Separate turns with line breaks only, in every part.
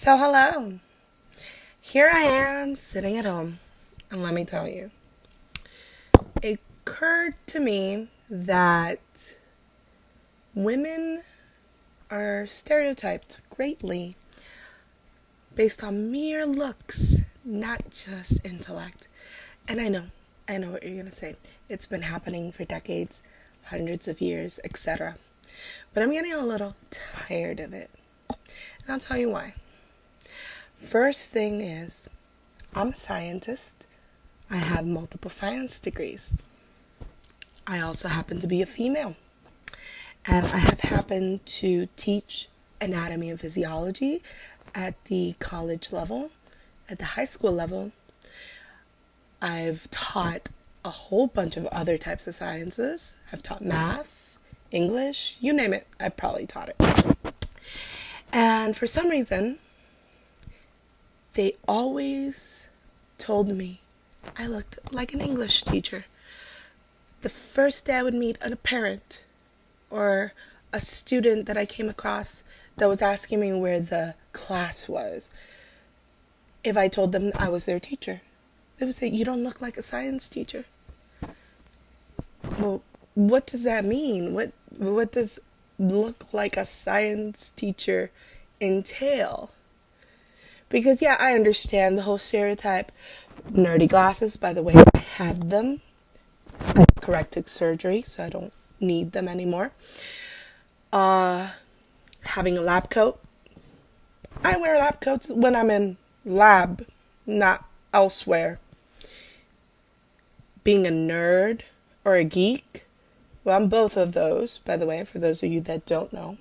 So hello, here I am sitting at home, and let me tell you, it occurred to me that women are stereotyped greatly based on mere looks, not just intellect. And I know what you're going to say. It's been happening for decades, hundreds of years, etc. But I'm getting a little tired of it. And I'll tell you why. First thing is, I'm a scientist. I have multiple science degrees. I also happen to be a female. And I have happened to teach anatomy and physiology at the college level, at the high school level. I've taught a whole bunch of other types of sciences. I've taught math, English, you name it, I've probably taught it. And for some reason, they always told me I looked like an English teacher. The first day I would meet a parent or a student that I came across that was asking me where the class was, if I told them I was their teacher, they would say, "You don't look like a science teacher." Well, what does that mean? What does look like a science teacher entail? Because, yeah, I understand the whole stereotype. Nerdy glasses, by the way, I had them. I had corrective surgery, so I don't need them anymore. Having a lab coat. I wear lab coats when I'm in lab, not elsewhere. Being a nerd or a geek. Well, I'm both of those, by the way, for those of you that don't know.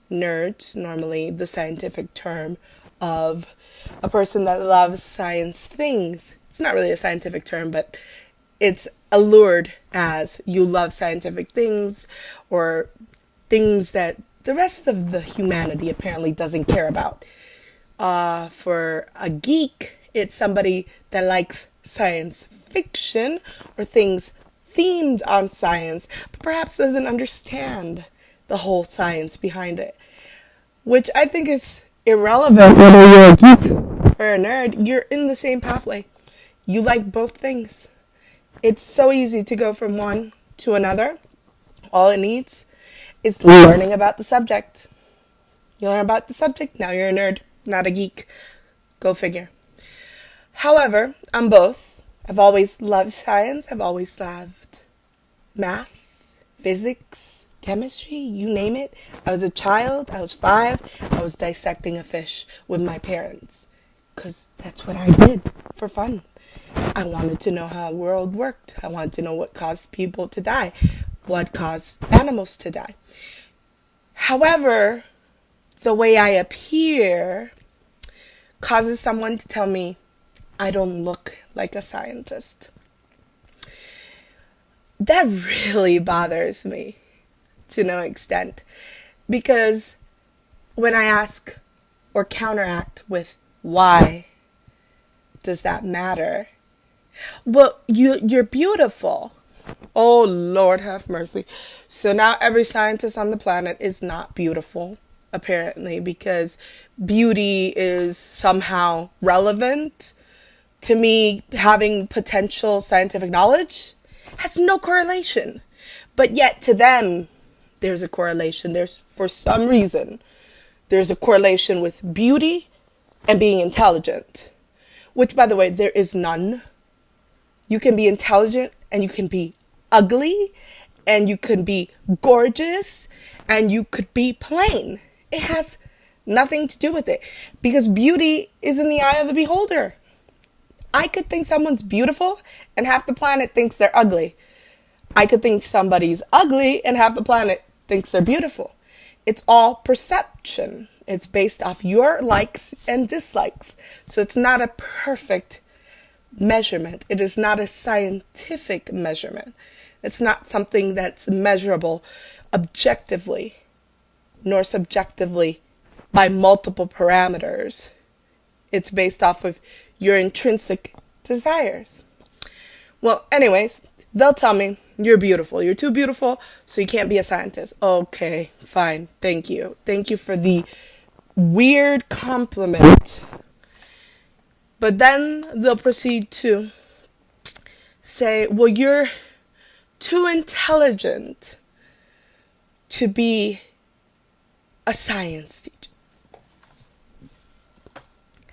Nerds, normally the scientific term of a person that loves science things. It's not really a scientific term, but it's allured as you love scientific things or things that the rest of the humanity apparently doesn't care about. For a geek, it's somebody that likes science fiction or things themed on science, but perhaps doesn't understand the whole science behind it, which I think is irrelevant whether you're a geek or a nerd. You're in the same pathway. You like both things. It's so easy to go from one to another. All it needs is learning about the subject. You learn about the subject, now you're a nerd, not a geek. Go figure. However, I'm both. I've always loved science. I've always loved math, physics, chemistry, you name it. I was a child. I was 5. I was dissecting a fish with my parents because that's what I did for fun. I wanted to know how the world worked. I wanted to know what caused people to die, what caused animals to die. However, the way I appear causes someone to tell me I don't look like a scientist. That really bothers me to no extent, because when I ask or counteract with why does that matter? Well, you're beautiful. Oh, Lord have mercy. So now every scientist on the planet is not beautiful, apparently, because beauty is somehow relevant to me. Having potential scientific knowledge has no correlation. But yet to them, there's a correlation. For some reason, there's a correlation with beauty and being intelligent, which, by the way, there is none. You can be intelligent and you can be ugly and you can be gorgeous and you could be plain. It has nothing to do with it, because beauty is in the eye of the beholder. I could think someone's beautiful and half the planet thinks they're ugly. I could think somebody's ugly and half the planet thinks they're beautiful. It's all perception. It's based off your likes and dislikes. So it's not a perfect measurement. It is not a scientific measurement. It's not something that's measurable objectively, nor subjectively by multiple parameters. It's based off of your intrinsic desires. Well, anyways, they'll tell me, you're beautiful. You're too beautiful, so you can't be a scientist. Okay, fine. Thank you. Thank you for the weird compliment. But then they'll proceed to say, well, you're too intelligent to be a science teacher.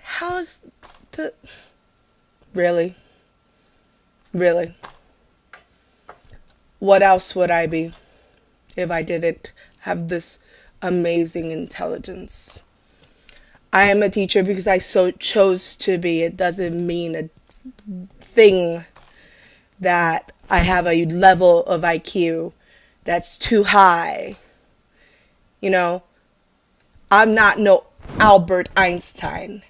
How is the... Really? Really? What else would I be if I didn't have this amazing intelligence? I am a teacher because I so chose to be. It doesn't mean a thing that I have a level of IQ that's too high. You know, I'm not no Albert Einstein.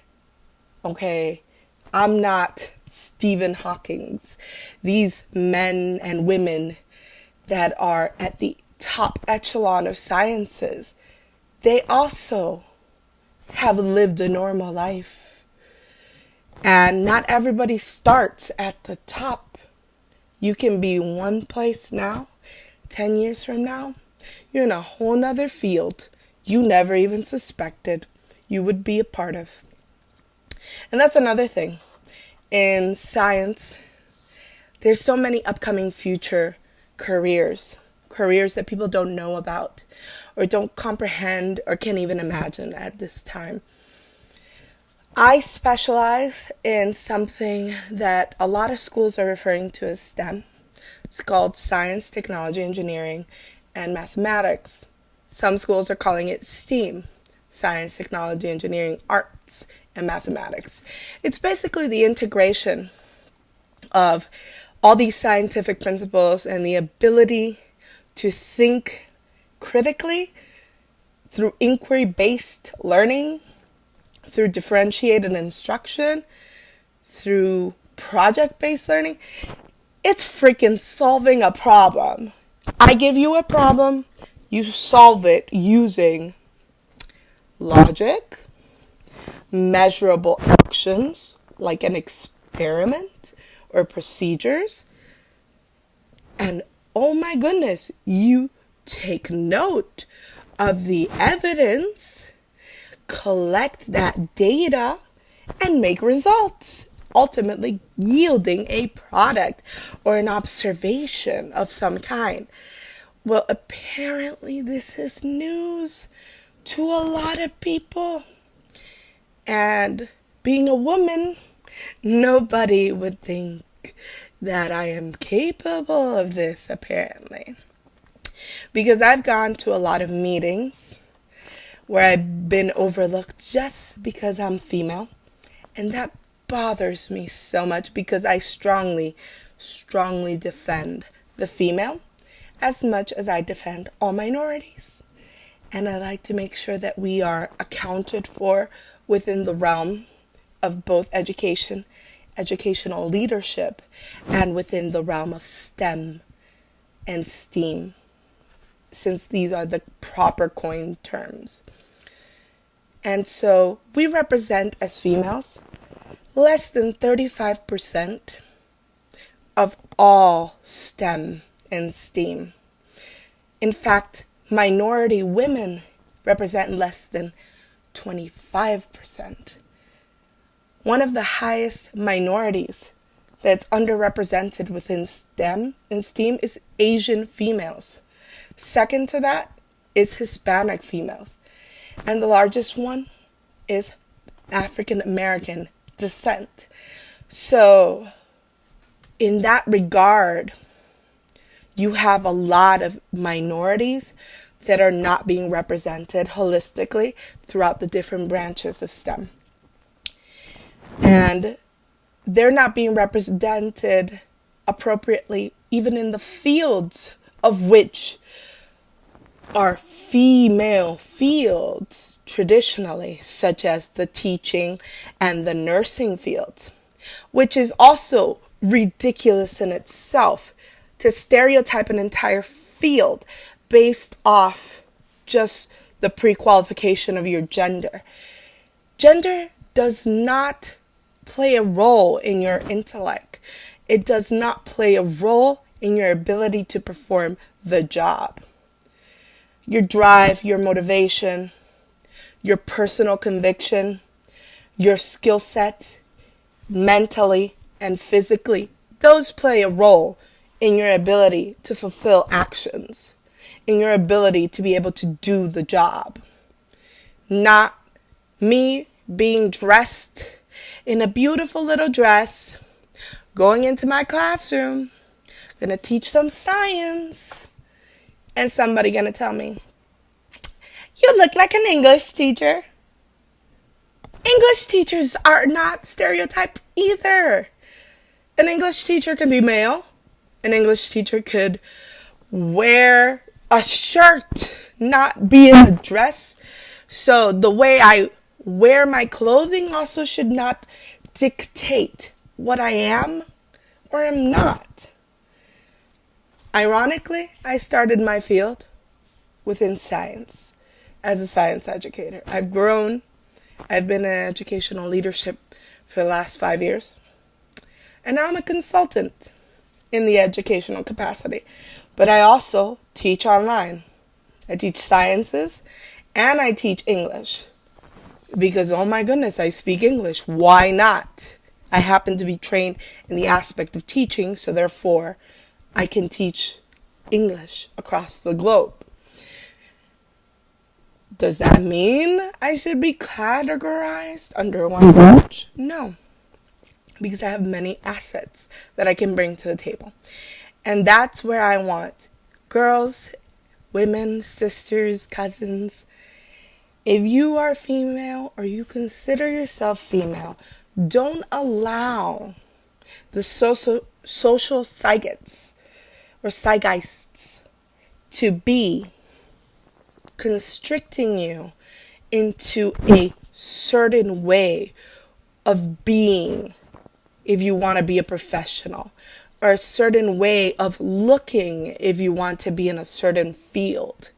Okay? I'm not Stephen Hawking. These men and women that are at the top echelon of sciences, they also have lived a normal life. And not everybody starts at the top. You can be one place now, 10 years from now, you're in a whole nother field you never even suspected you would be a part of. And that's another thing. In science, there's so many upcoming future careers that people don't know about or don't comprehend or can't even imagine at this time. I specialize in something that a lot of schools are referring to as STEM. It's called Science, Technology, Engineering, and Mathematics. Some schools are calling it STEAM, Science, Technology, Engineering, Arts, and Mathematics. It's basically the integration of all these scientific principles and the ability to think critically through inquiry-based learning, through differentiated instruction, through project-based learning. It's freaking solving a problem. I give you a problem, you solve it using logic, measurable actions like an experiment or procedures, and oh my goodness, you take note of the evidence, collect that data, and make results, ultimately yielding a product or an observation of some kind. Well, apparently this is news to a lot of people. And being a woman, nobody would think that I am capable of this, apparently. Because I've gone to a lot of meetings where I've been overlooked just because I'm female. And that bothers me so much because I strongly defend the female as much as I defend all minorities. And I like to make sure that we are accounted for within the realm of both education, educational leadership, and within the realm of STEM and STEAM, since these are the proper coined terms. And so we represent, as females, less than 35% of all STEM and STEAM. In fact, minority women represent less than 25%. One of the highest minorities that's underrepresented within STEM and STEAM is Asian females. Second to that is Hispanic females. And the largest one is African American descent. So in that regard, you have a lot of minorities that are not being represented holistically throughout the different branches of STEM. And they're not being represented appropriately even in the fields of which are female fields traditionally, such as the teaching and the nursing fields, which is also ridiculous in itself to stereotype an entire field based off just the pre-qualification of your gender. Gender does not play a role in your intellect. It does not play a role in your ability to perform the job. Your drive, your motivation, your personal conviction, your skill set, mentally and physically, those play a role in your ability to fulfill actions, in your ability to be able to do the job. Not me being dressed in a beautiful little dress, going into my classroom, gonna teach some science, and somebody gonna tell me, you look like an English teacher. English teachers are not stereotyped either. An English teacher can be male. An English teacher could wear a shirt, not be in a dress. So the way I wear my clothing also should not dictate what I am or am not. Ironically, I started my field within science as a science educator. I've grown. I've been in educational leadership for the last 5 years. And now I'm a consultant in the educational capacity. But I also teach online. I teach sciences and I teach English. Because, oh my goodness, I speak English. Why not? I happen to be trained in the aspect of teaching, so therefore I can teach English across the globe. Does that mean I should be categorized under one branch? No. Because I have many assets that I can bring to the table. And that's where I want girls, women, sisters, cousins. If you are female or you consider yourself female, don't allow the social psychics or psychists to be constricting you into a certain way of being if you want to be a professional, or a certain way of looking if you want to be in a certain field.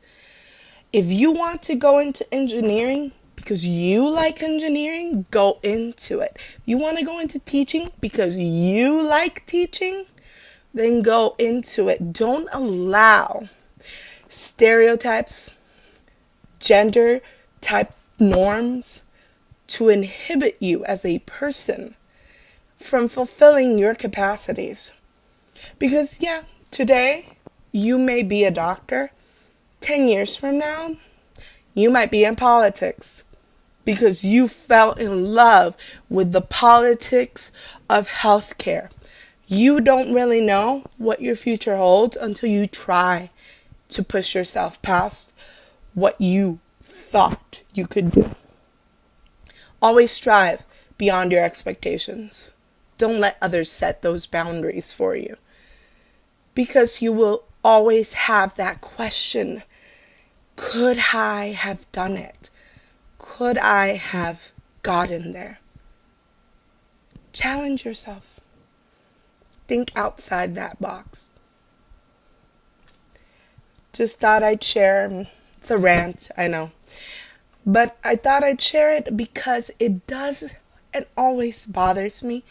If you want to go into engineering because you like engineering, go into it. If you want to go into teaching because you like teaching, then go into it. Don't allow stereotypes, gender type norms to inhibit you as a person from fulfilling your capacities. Because today you may be a doctor. 10 years from now, you might be in politics because you fell in love with the politics of healthcare. You don't really know what your future holds until you try to push yourself past what you thought you could do. Always strive beyond your expectations. Don't let others set those boundaries for you. Because you will always have that question. Could I have done it? Could I have gotten there? Challenge yourself. Think outside that box. Just thought I'd share. It's a rant, I know. But I thought I'd share it because it does and always bothers me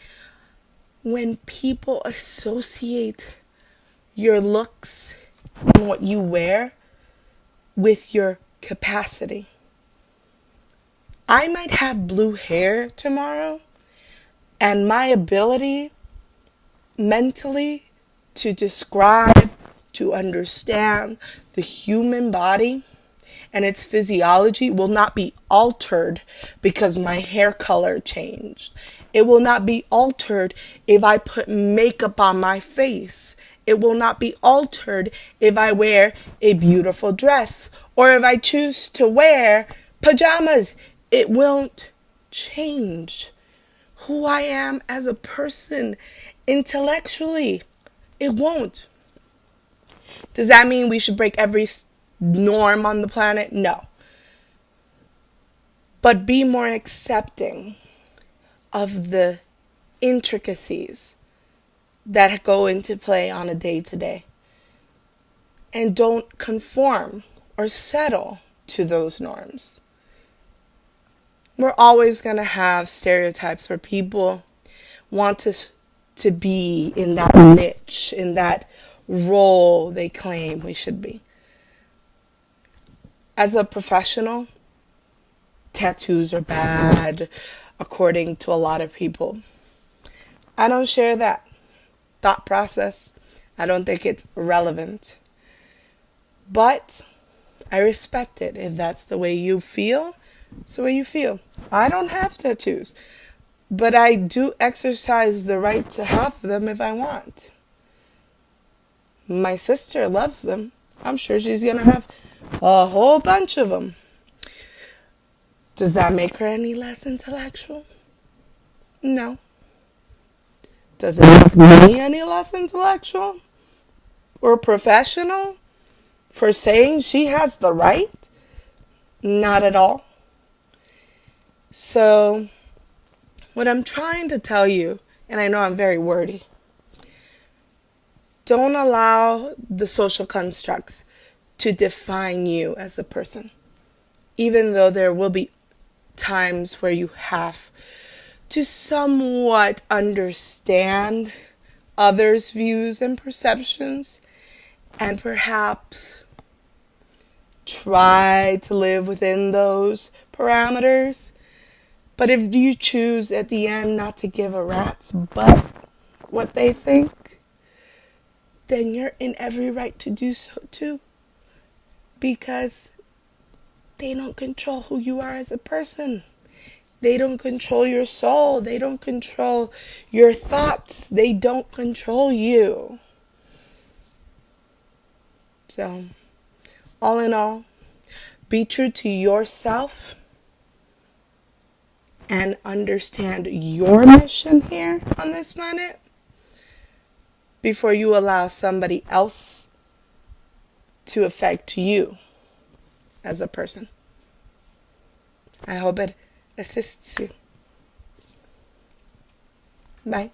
when people associate your looks and what you wear with your capacity. I might have blue hair tomorrow, and my ability mentally to describe, to understand the human body and its physiology will not be altered because my hair color changed. It will not be altered if I put makeup on my face. It will not be altered if I wear a beautiful dress or if I choose to wear pajamas. It won't change who I am as a person intellectually. It won't. Does that mean we should break every norm on the planet? No. But be more accepting of the intricacies that go into play on a day-to-day. And don't conform or settle to those norms. We're always going to have stereotypes where people want us to be in that niche, in that role they claim we should be. As a professional, tattoos are bad according to a lot of people. I don't share that thought process. I don't think it's relevant. But I respect it. If that's the way you feel, it's the way you feel. I don't have tattoos, but I do exercise the right to have them if I want. My sister loves them. I'm sure she's going to have a whole bunch of them. Does that make her any less intellectual? No. Does it make me any less intellectual or professional for saying she has the right? Not at all. So, what I'm trying to tell you, and I know I'm very wordy, don't allow the social constructs to define you as a person. Even though there will be times where you have to somewhat understand others' views and perceptions, and perhaps try to live within those parameters. But if you choose at the end not to give a rat's butt what they think, then you're in every right to do so too. Because they don't control who you are as a person. They don't control your soul. They don't control your thoughts. They don't control you. So, all in all, be true to yourself and understand your mission here on this planet before you allow somebody else to affect you as a person. I hope it assists you. Bye.